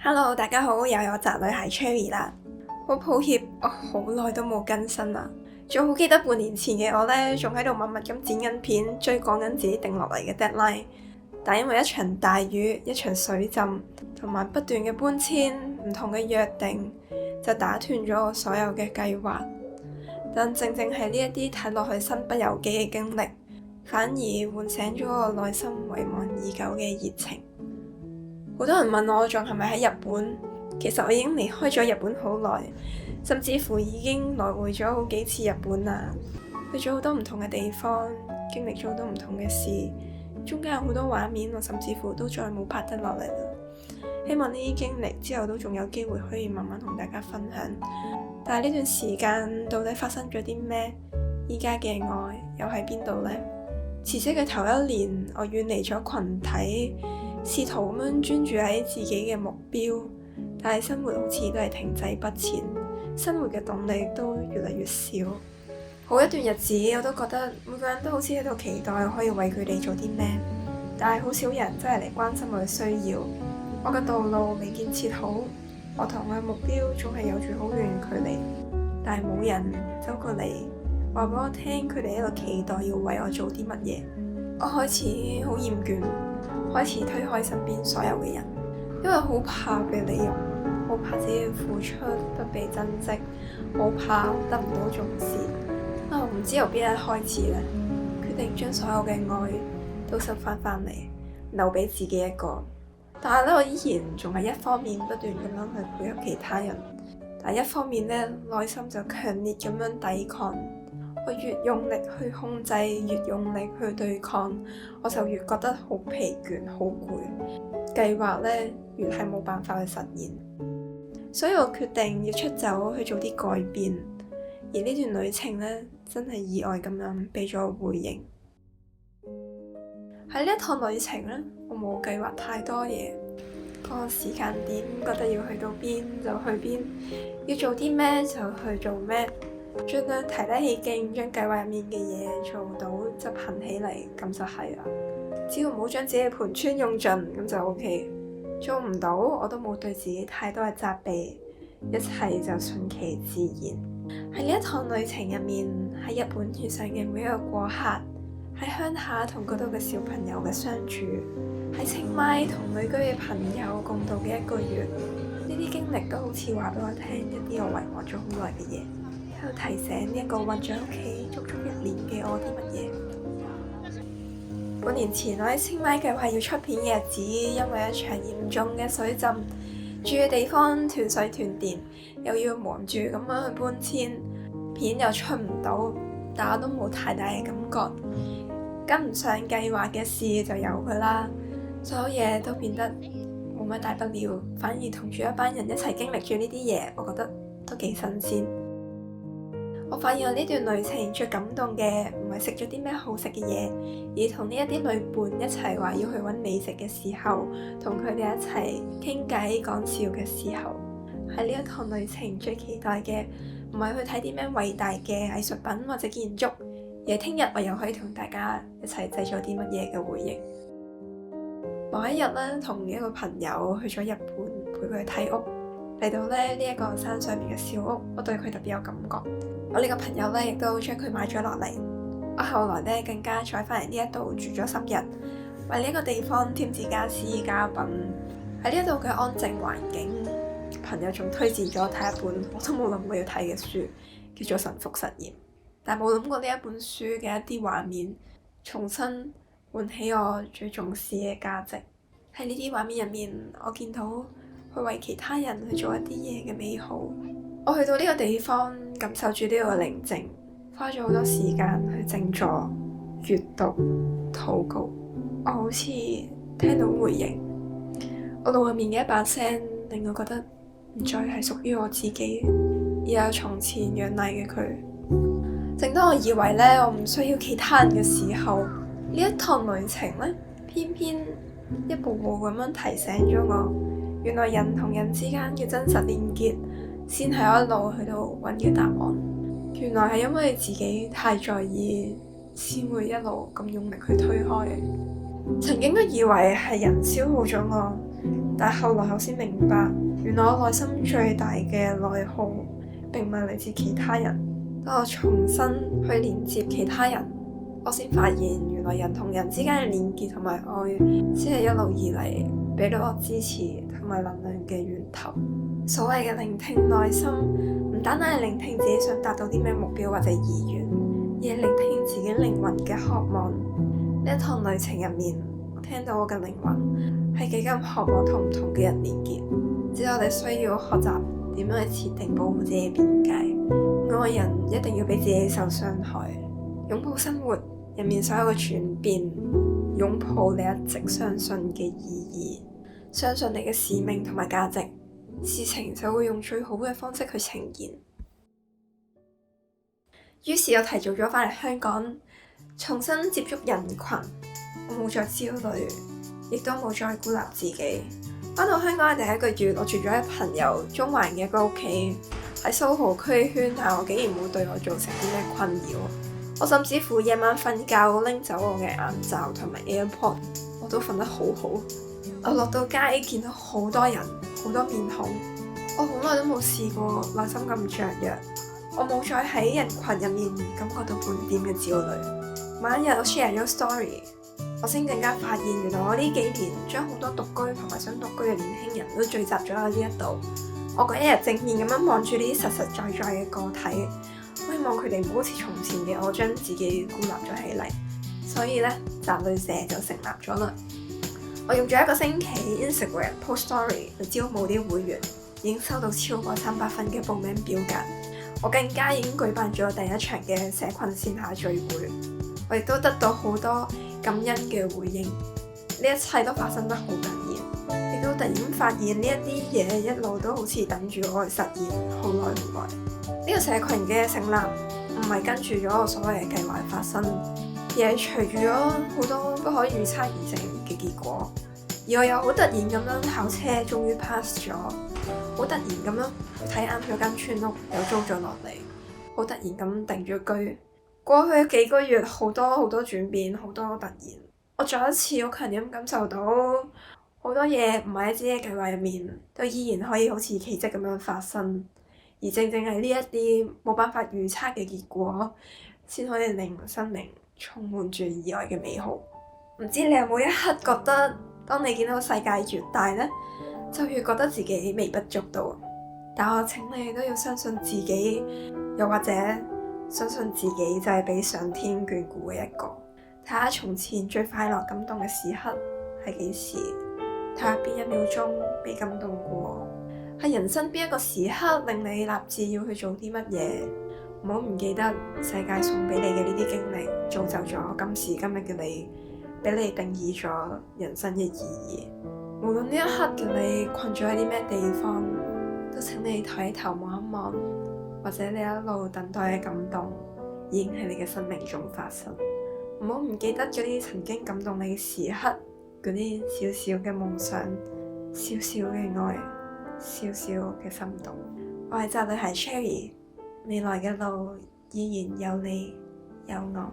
Hello，大家好，又有宅女孩 Cherry 啦。好抱歉，我好耐都冇更新啦。仲好記得半年前嘅我呢，仲喺度默默咁剪緊片，追趕緊自己定落嚟嘅 deadline。但因為一場大雨、一場水浸，同埋不斷嘅搬遷、唔同嘅約定，就打斷咗我所有嘅計劃。但正正係呢一啲睇落去身不由己嘅經歷，反而喚醒咗我內心遺忘已久嘅熱情。好多人問我仲係咪喺日本，其實我已經離開咗日本好耐，甚至乎已經來回咗好幾次日本啦，去咗好多唔同嘅地方，經歷咗好多唔同嘅事，中間有好多畫面，我甚至乎都再冇拍得落嚟啦。希望呢啲經歷之後都仲有機會可以慢慢同大家分享。但係呢段時間到底發生咗啲咩？依家嘅我又喺邊度呢？辭職嘅頭一年，我遠離咗群體，試圖咁樣專注喺自己嘅目標，但係生活好似都係停滯不前，生活嘅動力都越嚟越少。好一段日子我都覺得每個人都好似喺度期待可以為佢哋做啲咩，但係好少人真係嚟關心我嘅需要。我嘅道路未建設好，我同我嘅目標仲係有住好遠嘅距離，但係冇人走過嚟話俾我聽佢哋喺度期待要為我做啲乜嘢。我開始好厭倦，開始推開身邊所有嘅人，因為好怕被利用，好怕自己嘅付出不被珍惜，好怕得唔到重視。我唔知由邊一開始咧，決定將所有嘅愛都收翻嚟，留俾自己一個。但係咧，我依然仲係一方面不斷咁樣去配合其他人，但係一方面咧，內心就強烈咁樣抵抗。我越用力去控制，越用力去對抗，我就越覺得好疲倦、好攰。計劃咧，越係冇辦法去實現，所以我決定要出走去做啲改變。而呢段旅程咧，真係意外咁樣俾咗我回應。喺呢一趟旅程咧，我冇計劃太多嘢，個時間點覺得要去到邊就去邊，要做啲咩就去做咩。盡量提得起勁，將計劃入面嘅嘢做到執行起嚟，咁就係啦。只要唔好將自己嘅盤川用盡，咁就 OK。做唔到，我都冇對自己太多嘅責備，一切就順其自然。喺呢一趟旅程入面，喺日本遇上嘅每一個過客，喺鄉下同嗰度嘅小朋友嘅相處，喺清邁同旅居嘅朋友共度嘅一個月，呢啲經歷都好似話俾我聽一啲我遺忘咗好耐嘅嘢。喺度提醒呢一個困咗喺屋企足足1年嘅我啲乜嘢。半年前我喺清邁計劃要出片嘅日子，因為一場嚴重嘅水浸，住嘅地方斷水斷電，又要忙住咁樣去搬遷，片又出唔到，但我都冇太大嘅感覺。跟唔上計劃嘅事就由佢啦，所有嘢都變得冇乜大不了，反而同住一班人一齊經歷住呢啲嘢，我覺得都幾新鮮。我發現我呢段旅程最感動嘅唔係食咗啲咩好食嘅嘢，而同呢一啲旅伴一齊話要去揾美食嘅時候，同佢哋一齊傾偈講笑嘅時候。喺呢一趟旅程最期待嘅唔係去睇啲咩偉大嘅藝術品或者建築，而係聽日我又可以同大家一齊製造啲乜嘢嘅回憶。某一日咧，同一個朋友去咗日本陪佢去睇屋，嚟到呢一個山上面嘅小屋，我對佢特別有感覺。我呢個朋友咧，亦都將佢買咗落嚟。我後來咧更加再翻嚟呢一度住咗10日，為呢個地方添置家私家品。喺呢一度嘅安靜環境，朋友仲推薦咗我睇一本我都冇諗過要睇嘅書，叫做《神父實驗》。但冇諗過呢一本書嘅一啲畫面，重新喚起我最重視嘅價值。喺呢啲畫面入面，我見到去為其他人去做一啲嘢嘅美好。我去到呢個地方，感受住呢個寧靜，花咗好多時間去靜坐、閱讀、禱告。我好似聽到回應，我腦入面嘅一把聲令我覺得唔再係屬於我自己，而有從前仰賴嘅佢。正當我以為咧我唔需要其他人嘅時候，呢一趟旅程咧，偏偏一步步咁樣提醒咗我，原來人同人之間嘅真實連結，先係我一路去到揾嘅答案。原來係因為自己太在意，先會一路咁用力去推開。曾經都以為係人消耗咗我，但後來我先明白，原來我內心最大嘅內耗並唔係嚟自其他人。當我重新去連接其他人，我先發現原來人同人之間嘅連結同埋愛，先係一路以嚟俾到我支持同埋能量嘅源頭。所謂嘅聆聽內心，唔單單係聆聽自己想達到啲咩目標或者意願，而係聆聽自己靈魂嘅渴望。呢一趟旅程入面，我聽到我嘅靈魂係幾咁渴望同唔同嘅人連結。只係我哋需要學習點樣去設定保護自己嘅邊界。愛人一定要俾自己受傷害，擁抱生活入面所有嘅轉變，擁抱你一直相信嘅意義，相信你嘅使命同埋價值，事情就會用最好嘅方式去呈現。於是我提早咗返嚟香港，重新接觸人群，我冇再焦慮，亦都冇再孤立自己。返到香港嘅第一個月，我住咗喺朋友中環嘅一個屋企，喺蘇豪區圈，但我竟然冇對我造成啲咩困擾。我甚至乎夜晚瞓覺拎走我嘅眼罩同埋 AirPod， 我都瞓得好好。我落到街見到好多人，好多面孔，我好耐都冇試過內心咁雀躍。我冇再喺人群入面感覺到半點嘅焦慮。某一日我 share 咗 story， 我先更加發現原來我呢幾年將好多獨居同埋想獨居嘅年輕人都聚集咗喺呢一度。我嗰一日正面咁樣望住呢啲實實在在嘅個體，我希望佢哋唔好似從前嘅我將自己孤立咗起嚟。所以呢，集旅社就成立咗啦。我用咗1個星期 Instagram post story 去招募啲會員，已經收到超過300份嘅報名表格。我更加已經舉辦咗第一場嘅社群線下聚會，我亦都得到好多感恩嘅回應。呢一切都發生得好突然，亦都突然發現呢一啲嘢一路都好似等住我去實現，好耐唔耐。呢個社群嘅成立唔係跟住咗我所謂嘅計劃發生，而係隨住咗好多不可預測而成嘅結果。而我又好突然咁樣考車，終於 pass 咗。好突然咁樣睇啱咗間村屋，又租咗落嚟。好突然咁定咗居。過去幾個月好多轉變，好多突然。我再一次好強烈咁感受到好多嘢唔係喺自己嘅計劃入面，都依然可以好似奇蹟咁樣發生。而正正係呢一啲冇辦法預測嘅結果，先可以令生命充滿住意外嘅美好。唔知你有冇一刻覺得，當你見到世界越大呢，就越覺得自己微不足道。但我請你都要相信自己，又或者相信自己就係被上天眷顧嘅一個。睇下從前最快樂感動嘅時刻係幾時？睇下邊一秒鐘被感動過？係人生邊一個時刻令你立志要去做啲乜嘢？唔好唔記得世界送俾你嘅呢啲經歷，造就咗今時今日嘅你，俾你定義咗人生嘅意義。無論呢一刻嘅你困咗喺啲咩地方，都請你抬頭望一望，或者你一路等待嘅感動，已經喺你嘅生命中發生。唔好唔記得嗰啲曾經感動你嘅時刻，嗰啲小小嘅夢想，小小嘅愛，小小嘅心動。我係宅女孩 Cherry，未來嘅路依然有你有我。